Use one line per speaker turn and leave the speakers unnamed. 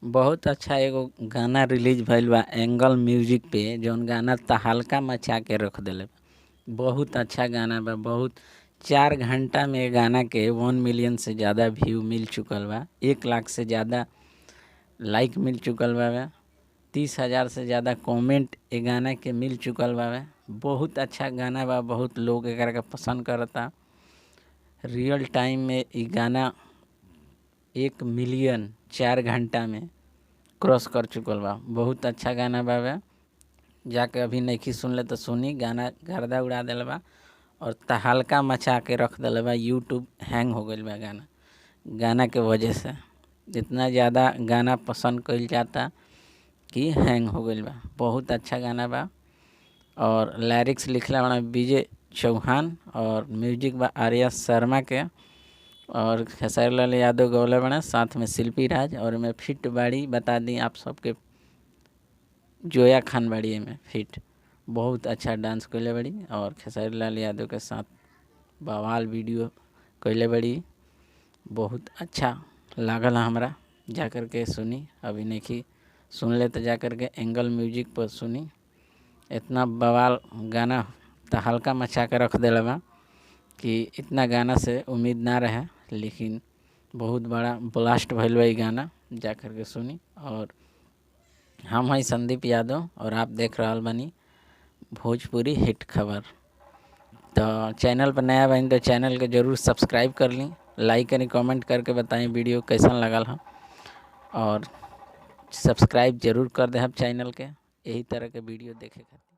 बहुत अच्छा एगो गाना रिलीज भइल बा एंगल म्यूजिक पे, जौन गाना तहलका मचा के रख देले बा। बहुत अच्छा गाना बा। बहुत 4 घंटा में गाना के 1 मिलियन से ज़्यादा व्यू मिल चुकल बा। 1 लाख से ज़्यादा लाइक मिल चुकल बा। 30,000 से ज़्यादा कमेंट ए गाना के मिल चुकल बा। बहुत अच्छा गाना बा। बहुत लोग एकरा के पसंद करता। रियल टाइम में ई गाना 1 मिलियन 4 घंटा में क्रॉस कर चुकल बा। बहुत अच्छा गाना बा। जाके अभी नइखी सुनले तो सुनी। गाना गर्दा उड़ा देले बा और तहलका मचा के रख देले बा। यूट्यूब हैंग हो गइल बा गाना के वजह से। इतना ज़्यादा गाना पसंद कइल जाता कि हैंग हो गइल बा। बहुत अच्छा गाना बा और लिरिक्स लिखले बाड़े विजय चौहान और म्यूजिक बा आर्या शर्मा के और खेसारी लाल यादव गौले बने, साथ में शिल्पी राज और में फिट बाड़ी। बता दी आप सबके जोया खान बाड़ी में फिट। बहुत अच्छा डांस कैले बड़ी और खेसारी लाल यादव के साथ बवाल वीडियो कैले बड़ी। बहुत अच्छा लागल हमरा। जा कर के सुनी। अभी नहीं सुन ले तो जा कर के एंगल म्यूजिक पर सुनी। इतना बवाल गाना तहलका मचा के रख देले बा कि इतना गाना से उम्मीद ना रहे, लेकिन बहुत बड़ा ब्लास्ट भइल बा ई गाना। जा कर के सुनी। और हम हैं संदीप यादव और आप देख रहल बानी भोजपुरी हिट खबर। तो चैनल पर नया बनी तो चैनल के जरूर सब्सक्राइब कर ली, लाइक करी, कमेंट करके बताएं वीडियो कैसन लगल है और सब्सक्राइब जरूर कर दे चैनल के यही तरह के वीडियो देखे खातिर।